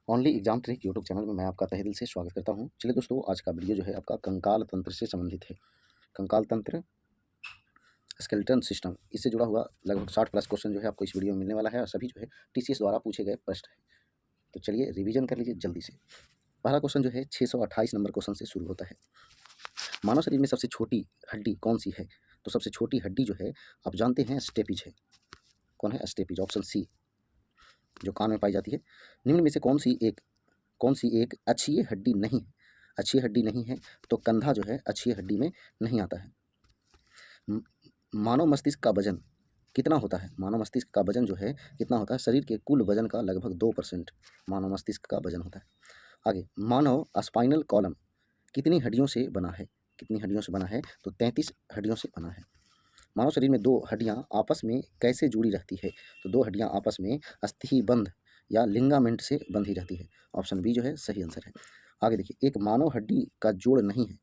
Only exam trick YouTube channel में मैं आपका तहे दिल से स्वागत करता हूं। चलिए दोस्तों, आज का वीडियो जो है आपका कंकाल तंत्र से संबंधित है। कंकाल तंत्र, स्केलेटन सिस्टम, इससे जुड़ा हुआ लगभग 60 प्लस क्वेश्चन जो है आपको इस वीडियो में मिलने वाला है और सभी जो है टीसीएस द्वारा पूछे गए प्रश्न है। तो चलिए रिवीजन कर लीजिए जल्दी से। पहला क्वेश्चन जो है 628 नंबर क्वेश्चन से शुरू होता है। मानव शरीर में सबसे छोटी हड्डी कौन सी है? तो सबसे छोटी हड्डी जो है आप जानते हैं स्टेपिज है। कौन है? स्टेपिज, ऑप्शन सी, जो कान में पाई जाती है। निम्न में से कौन सी एक अक्षीय हड्डी नहीं है? अक्षीय हड्डी नहीं है तो कंधा जो है अक्षीय हड्डी में नहीं आता है। म- मानव मस्तिष्क का वजन कितना होता है? मानव मस्तिष्क का वजन जो है कितना होता है? शरीर के कुल वजन का लगभग 2% मानव मस्तिष्क का वजन होता है। आगे, मानव स्पाइनल कॉलम कितनी हड्डियों से बना है? कितनी हड्डियों से बना है? तो 33 हड्डियों से बना है। मानव शरीर में दो हड्डियां आपस में कैसे जुड़ी रहती है? तो दो हड्डियां आपस में अस्थिबंध या लिंगामेंट से बंधी रहती है। ऑप्शन बी जो है सही आंसर है। आगे देखिए, एक मानव हड्डी का जोड़ नहीं है।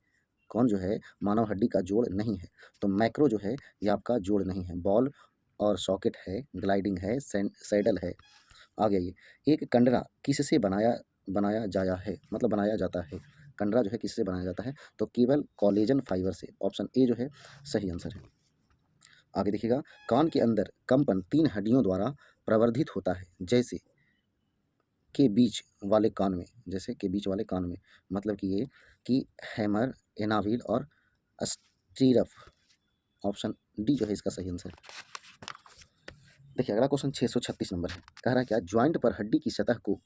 कौन जो है मानव हड्डी का जोड़ नहीं है? तो मैक्रो जो है ये आपका जोड़ नहीं है। बॉल और सॉकेट है, ग्लाइडिंग है, सैडल है। आगे आइए, एक कंडरा किससे बनाया जाया है, मतलब बनाया जाता है? कंडरा जो है किससे बनाया जाता है? तो केवल कॉलेजन फाइबर से। ऑप्शन ए जो है सही आंसर है। आगे देखिएगा, कान के अंदर कंपन तीन हड्डियों द्वारा प्रवर्धित होता है, जैसे के बीच वाले कान में। जैसे के बीच वाले कान में मतलब कि ये कि हैमर, एनाविल और स्टीरफ। ऑप्शन डी जो है इसका सही आंसर। देखिए अगला क्वेश्चन 636 नंबर है। कह रहा है क्या ज्वाइंट पर हड्डी की सतह को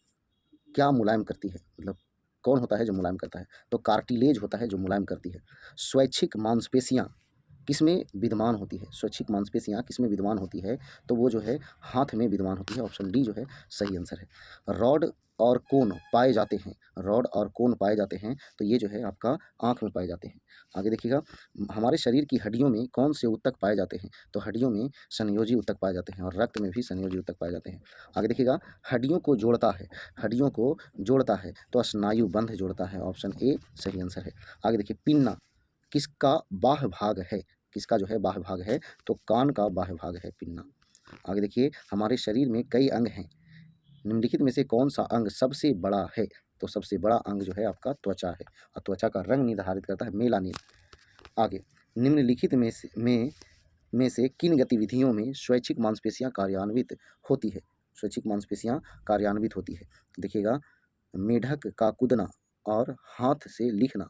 क्या मुलायम करती है? मतलब कौन होता है जो मुलायम करता है? तो कार्टिलेज होता है जो मुलायम करती है। स्वैच्छिक मांसपेशियां किसमें विद्यमान होती है? स्वैच्छिक मांसपेशियां किसमें विद्यमान होती है? तो वो जो है हाथ में विद्यमान होती है। ऑप्शन डी जो है सही आंसर है। रॉड और कोन पाए जाते हैं। रॉड और कोन पाए जाते हैं तो ये जो है आपका आंख में पाए जाते हैं। आगे देखिएगा, हमारे शरीर की हड्डियों में कौन से ऊतक पाए जाते हैं? तो हड्डियों में संयोजी ऊतक पाए जाते हैं और रक्त में भी संयोजी ऊतक पाए जाते हैं। आगे देखिएगा, हड्डियों को जोड़ता है। हड्डियों को जोड़ता है तो स्नायु बंध जोड़ता है। ऑप्शन ए सही आंसर है। आगे देखिए, पिन्ना किसका बाह्य भाग है? किसका जो है बाह्य भाग है? तो कान का बाह्य भाग है पिन्ना। आगे देखिए, हमारे शरीर में कई अंग हैं। निम्नलिखित में से कौन सा अंग सबसे बड़ा है? तो सबसे बड़ा अंग जो है आपका त्वचा है और त्वचा का रंग निर्धारित करता है मेलानिन। आगे, निम्नलिखित में से किन गतिविधियों में स्वैच्छिक मांसपेशियां कार्यान्वित होती है? स्वैच्छिक मांसपेशियां कार्यान्वित होती है, देखिएगा, मेढक का कूदना और हाथ से लिखना,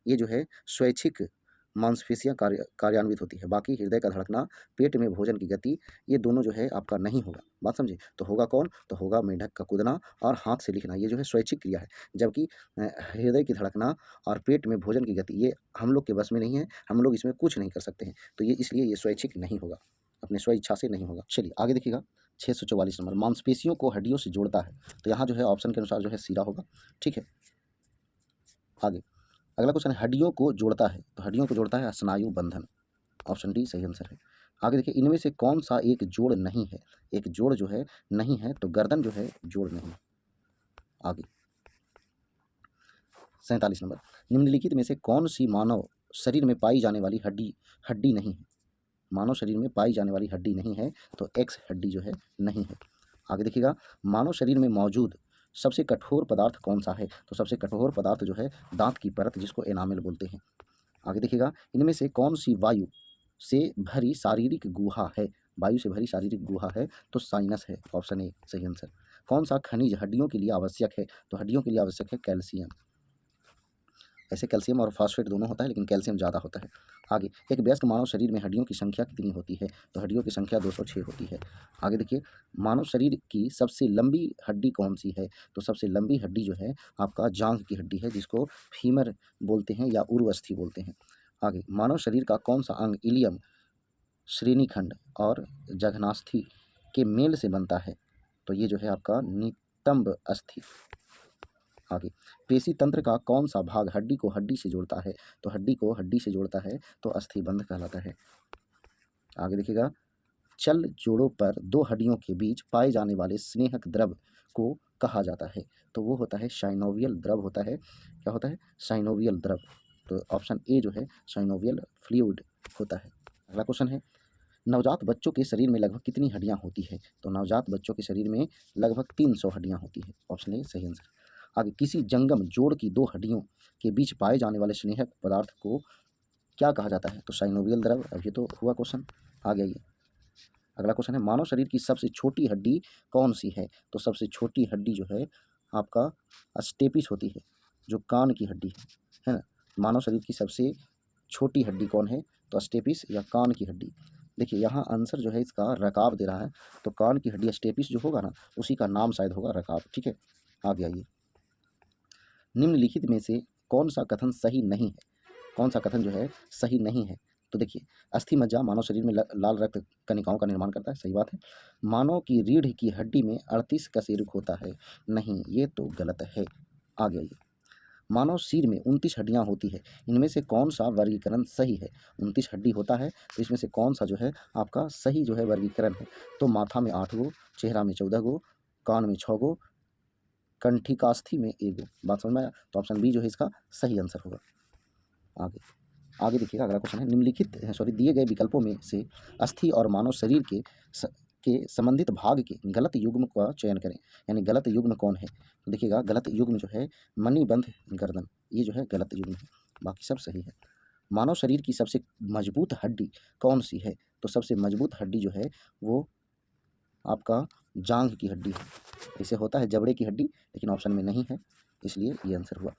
ये जो है स्वैच्छिक मांसपेशियां कार्यान्वित होती है। बाकी हृदय का धड़कना, पेट में भोजन की गति, ये दोनों जो है आपका नहीं होगा। बात समझे? तो होगा कौन? तो होगा मेढक का कूदना और हाथ से लिखना, ये जो है स्वैच्छिक क्रिया है। जबकि हृदय की धड़कना और पेट में भोजन की गति, ये हम लोग के बस में नहीं है, हम लोग इसमें कुछ नहीं कर सकते हैं। तो ये इसलिए ये स्वैच्छिक नहीं होगा, अपने स्व इच्छा से नहीं होगा। चलिए आगे देखिएगा, 644 नंबर, मांसपेशियों को हड्डियों से जोड़ता है। तो यहाँ जो है ऑप्शन के अनुसार जो है सीरा होगा। ठीक है। आगे अगला क्वेश्चन है, हड्डियों को जोड़ता है। तो हड्डियों को जोड़ता है स्नायु बंधन। ऑप्शन डी सही आंसर है। आगे देखिए, इनमें से कौन सा एक जोड़ नहीं है? एक जोड़ जो है नहीं है तो गर्दन जो है जोड़ नहीं है। आगे 47 नंबर, निम्नलिखित में से कौन सी मानव शरीर में पाई जाने वाली हड्डी हड्डी नहीं है? मानव शरीर में पाई जाने वाली हड्डी नहीं है तो एक्स हड्डी जो है नहीं है। आगे देखिएगा, मानव शरीर में मौजूद सबसे कठोर पदार्थ कौन सा है? तो सबसे कठोर पदार्थ जो है दांत की परत, जिसको एनामेल बोलते हैं। आगे देखिएगा, इनमें से कौन सी वायु से भरी शारीरिक गुहा है? वायु से भरी शारीरिक गुहा है तो साइनस है। ऑप्शन ए सही आंसर। कौन सा खनिज हड्डियों के लिए आवश्यक है? तो हड्डियों के लिए आवश्यक है कैल्शियम। ऐसे कैल्शियम और फास्फेट दोनों होता है लेकिन कैल्शियम ज़्यादा होता है। आगे, एक वयस्क मानव शरीर में हड्डियों की संख्या कितनी होती है? तो हड्डियों की संख्या 206 होती है। आगे देखिए, मानव शरीर की सबसे लंबी हड्डी कौन सी है? तो सबसे लंबी हड्डी जो है आपका जांघ की हड्डी है, जिसको फीमर बोलते हैं या उर्वस्थि बोलते हैं। आगे, मानव शरीर का कौन सा अंग इलियम, श्रेणीखंड और जघनास्थि के मेल से बनता है? तो ये जो है आपका नितंब अस्थि। आगे, पेशी तंत्र का कौन सा भाग हड्डी को हड्डी से जोड़ता है? तो हड्डी को हड्डी से जोड़ता है तो अस्थिबंध कहलाता है। आगे देखिएगा, चल जोड़ों पर दो हड्डियों के बीच पाए जाने वाले स्नेहक द्रव को कहा जाता है? तो वो होता है साइनोवियल द्रव होता है। क्या होता है? साइनोवियल द्रव। तो ऑप्शन ए जो है साइनोवियल फ्लूइड होता है। अगला क्वेश्चन है, नवजात बच्चों के शरीर में लगभग कितनी हड्डियाँ होती है? तो नवजात बच्चों के शरीर में लगभग 300 हड्डियाँ होती है। ऑप्शन ए सही आंसर। आगे, किसी जंगम जोड़ की 2 हड्डियों के बीच पाए जाने वाले स्नेहक पदार्थ को क्या कहा जाता है? तो साइनोवियल द्रव। अब ये तो हुआ क्वेश्चन। आगे आइए, अगला क्वेश्चन है, मानव शरीर की सबसे छोटी हड्डी कौन सी है? तो सबसे छोटी हड्डी जो है आपका स्टेपिस होती है, जो कान की हड्डी है ना। मानव शरीर की सबसे छोटी हड्डी कौन है? तो स्टेपिस या कान की हड्डी। देखिए यहाँ आंसर जो है इसका रकाब दे रहा है, तो कान की हड्डी स्टेपिस जो होगा ना, उसी का नाम शायद होगा रकाब। ठीक है, आगे आइए, निम्नलिखित में से कौन सा कथन सही नहीं है? कौन सा कथन जो है सही नहीं है? तो देखिए, अस्थि मज्जा मानव शरीर में लाल रक्त कणिकाओं का निर्माण करता है, सही बात है। मानव की रीढ़ की हड्डी में 38 कशेरुक होता है, नहीं, ये तो गलत है। आगे आइए, मानव सिर में 29 हड्डियाँ होती है, इनमें से कौन सा वर्गीकरण सही है? 29 हड्डी होता है, तो इसमें से कौन सा जो है आपका सही जो है वर्गीकरण है? तो माथा में 8 गो, चेहरा में 14 गो, कान में 6 गो, कंठिकास्थि में 1 गो। बात समझ में आया? तो ऑप्शन बी जो है इसका सही आंसर होगा। आगे आगे देखिएगा, अगला क्वेश्चन है, निम्नलिखित दिए गए विकल्पों में से अस्थि और मानव शरीर के संबंधित भाग के गलत युग्म का चयन करें। यानी गलत युग्म कौन है? तो देखिएगा, गलत युग्म जो है मणिबंध गर्दन, ये जो है गलत युग्म है, बाकी सब सही है। मानव शरीर की सबसे मजबूत हड्डी कौन सी है? तो सबसे मजबूत हड्डी जो है वो आपका जांघ की हड्डी है। इसे होता है जबड़े की हड्डी, लेकिन ऑप्शन में नहीं है, इसलिए ये आंसर हुआ।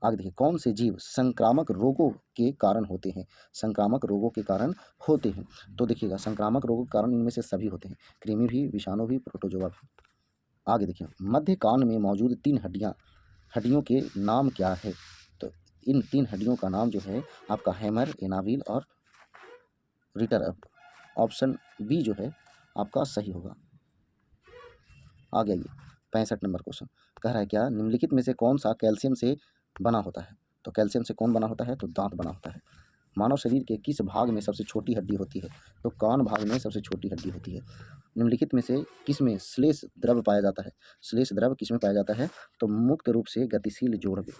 आगे देखिए, कौन से जीव संक्रामक रोगों के कारण होते हैं? संक्रामक रोगों के कारण होते हैं, तो देखिएगा संक्रामक रोगों के कारण इनमें से सभी होते हैं, कृमि भी, विषाणु भी, प्रोटोजोआ भी। आगे देखिए, मध्य कान में मौजूद 3 हड्डियों के नाम क्या है? तो इन 3 हड्डियों का नाम जो है आपका हैमर, एनाविल और रिटर। ऑप्शन बी जो है आपका सही होगा। आगे आइए, 65 नंबर क्वेश्चन कह रहा है, क्या निम्नलिखित में से कौन सा कैल्शियम से बना होता है? तो कैल्शियम से कौन बना होता है? तो दांत बना होता है। मानव शरीर के किस भाग में सबसे छोटी हड्डी होती है? तो कान भाग में सबसे छोटी हड्डी होती है। निम्नलिखित में से किस में श्लेष द्रव पाया जाता है? श्लेष द्रव किस में पाया जाता है? तो मुक्त रूप से गतिशील जोड़ में।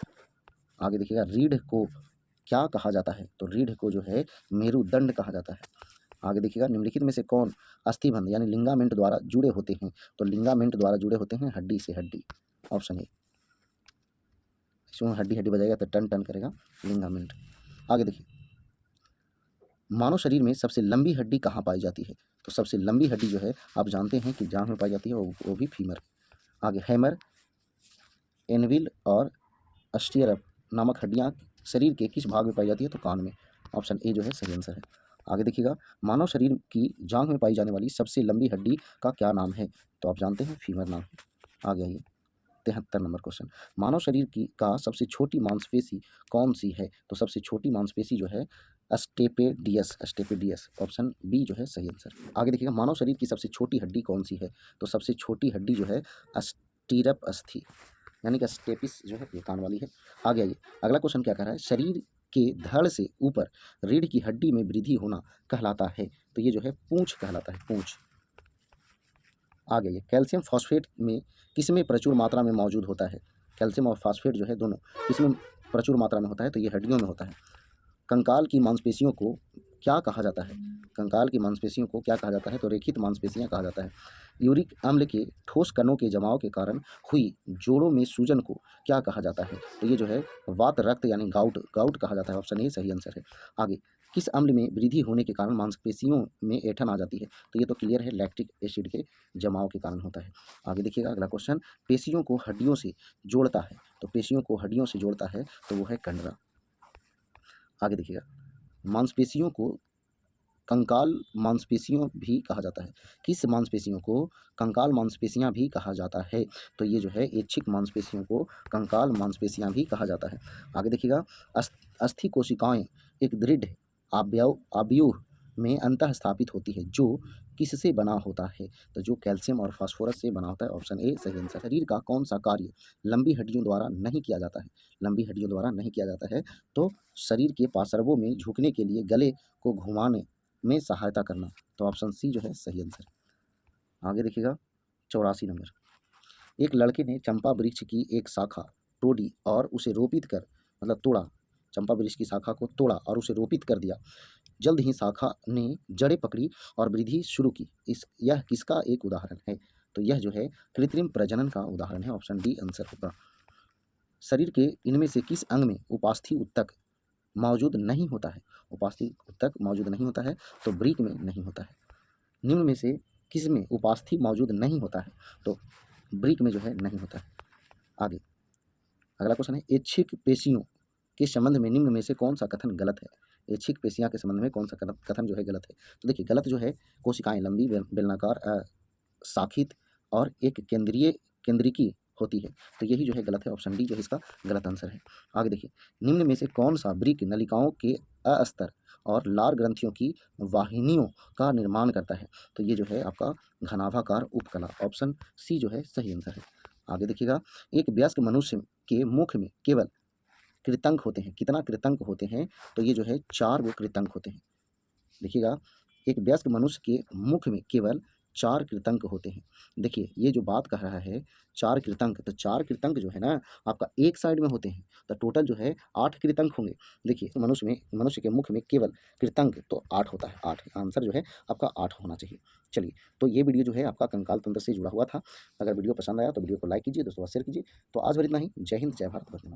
आगे देखिएगा, रीढ़ को क्या कहा जाता है? तो रीढ़ को जो है मेरुदंड कहा जाता है। आगे देखिएगा, निम्नलिखित में से कौन अस्थिबंध यानी लिंगामेंट द्वारा जुड़े होते हैं? तो लिंगामेंट द्वारा जुड़े होते हैं हड्डी से हड्डी। ऑप्शन ए, इसमें हड्डी हड्डी बजाएगा तो टन टन करेगा, लिंगामेंट। आगे देखिए, मानव शरीर में सबसे लंबी हड्डी कहाँ पाई जाती है? तो सबसे लंबी हड्डी जो है आप जानते हैं कि जांघ में पाई जाती है, वो भी फीमर। आगे, हैमर, एनविल और अस्टियरप नामक हड्डियाँ शरीर के किस भाग में पाई जाती है? तो कान में। ऑप्शन ए जो है सही आंसर है। आगे देखिएगा, मानव शरीर की जांघ में पाई जाने वाली सबसे लंबी हड्डी का क्या नाम है? तो आप जानते हैं फीमर नाम है। आगे आइए, 73 नंबर क्वेश्चन, मानव शरीर की का सबसे छोटी मांसपेशी कौन सी है? तो सबसे छोटी मांसपेशी जो है अस्टेपेडियस। ऑप्शन बी जो है सही आंसर। आगे देखिएगा, मानव शरीर की सबसे छोटी हड्डी कौन सी है? तो सबसे छोटी हड्डी जो है अस्टिरप अस्थि, यानी कि स्टेपिस जो है ये कान वाली है। आगे आइए, अगला क्वेश्चन क्या कह रहा है, शरीर के धड़ से ऊपर रीढ़ की हड्डी में वृद्धि होना कहलाता है? तो ये जो है पूंछ कहलाता है, पूंछ। आगे आइए, कैल्शियम फॉस्फेट में किसमें प्रचुर मात्रा में मौजूद होता है? कैल्शियम और फॉस्फेट जो है दोनों किसमें प्रचुर मात्रा में होता है? तो ये हड्डियों में होता है। कंकाल की मांसपेशियों को क्या कहा जाता है? कंकाल की मांसपेशियों को क्या कहा जाता है? तो रेखित मांसपेशियां कहा जाता है। यूरिक अम्ल के ठोस कणों के जमाव के कारण हुई जोड़ों में सूजन को क्या कहा जाता है? तो ये जो है वात रक्त यानी गाउट, गाउट कहा जाता है। ऑप्शन ए सही आंसर है। आगे, किस अम्ल में वृद्धि होने के कारण मांसपेशियों में ऐंठन आ जाती है? तो ये तो क्लियर है, लैक्टिक एसिड के जमाव के कारण होता है। आगे देखिएगा, अगला क्वेश्चन, पेशियों को हड्डियों से जोड़ता है? तो पेशियों को हड्डियों से जोड़ता है तो वो है कंडरा। आगे देखिएगा, मांसपेशियों को कंकाल मांसपेशियों भी कहा जाता है। किस मांसपेशियों को कंकाल मांसपेशियां भी कहा जाता है? तो ये जो है ऐच्छिक मांसपेशियों को कंकाल मांसपेशियां भी कहा जाता है। आगे देखिएगा, अस्थि कोशिकाएं एक दृढ़ आव्यूह में अंतः स्थापित होती है, जो किससे बना होता है? तो जो कैल्शियम और फास्फोरस से बना होता है। ऑप्शन ए सही आंसर। शरीर का कौन सा कार्य लंबी हड्डियों द्वारा नहीं किया जाता है? लंबी हड्डियों द्वारा नहीं किया जाता है, तो शरीर के पार्श्वों में झुकने के लिए गले को घुमाने में सहायता करना। तो ऑप्शन सी जो है सही आंसर। आगे देखिएगा, 84 नंबर, एक लड़के ने चंपा वृक्ष की एक शाखा तोड़ी और उसे रोपित कर, मतलब तोड़ा, चंपा वृक्ष की शाखा को तोड़ा और उसे रोपित कर दिया, जल्द ही शाखा ने जड़ें पकड़ी और वृद्धि शुरू की। यह किसका एक उदाहरण है? तो यह जो है कृत्रिम प्रजनन का उदाहरण है। ऑप्शन डी आंसर होगा। शरीर के इनमें से किस अंग में उपास्थि ऊतक मौजूद नहीं होता है? उपास्थि ऊतक मौजूद नहीं होता है तो वृक्क में नहीं होता है। निम्न में से किस में उपास्थि मौजूद नहीं होता है? तो वृक्क में जो है नहीं होता है। आगे अगला क्वेश्चन है, ऐच्छिक पेशियों के संबंध में निम्न में से कौन सा कथन गलत है? ऐच्छिक पेशियां के संबंध में कौन सा कथन जो है गलत है? तो देखिए गलत जो है, कोशिकाएं लंबी, बेलनाकार, शाखित और एक केंद्रिकी होती है। तो यही जो है गलत है। ऑप्शन डी जो है इसका गलत आंसर है। आगे देखिए, निम्न में से कौन सा वृक्क नलिकाओं के अस्तर और लार ग्रंथियों की वाहिनियों का निर्माण करता है? तो ये जो है आपका घनाभाकार उपकला। ऑप्शन सी जो है सही आंसर है। आगे देखिएगा, एक वयस्क मनुष्य के मुख में केवल कृतंक होते हैं। कितना कृतंक होते हैं? तो ये जो है 4 गो कृतंक होते हैं। देखिएगा, एक वयस्क मनुष्य के मुख में केवल 4 कृतंक होते हैं। देखिए ये जो बात कह रहा है 4 कृतंक, तो 4 कृतंक जो है ना आपका एक साइड में होते हैं, तो टोटल जो है 8 कृतंक होंगे। देखिए मनुष्य के मुख में केवल कृतंक तो 8 होता है। 8 आंसर जो है आपका 8 होना चाहिए। चलिए, तो ये वीडियो जो है आपका कंकाल तंत्र से जुड़ा हुआ था। अगर वीडियो पसंद आया तो वीडियो को लाइक कीजिए, दोस्तों शेयर कीजिए। तो आज भर इतना ही। जय हिंद, जय भारत, वंदे मातरम।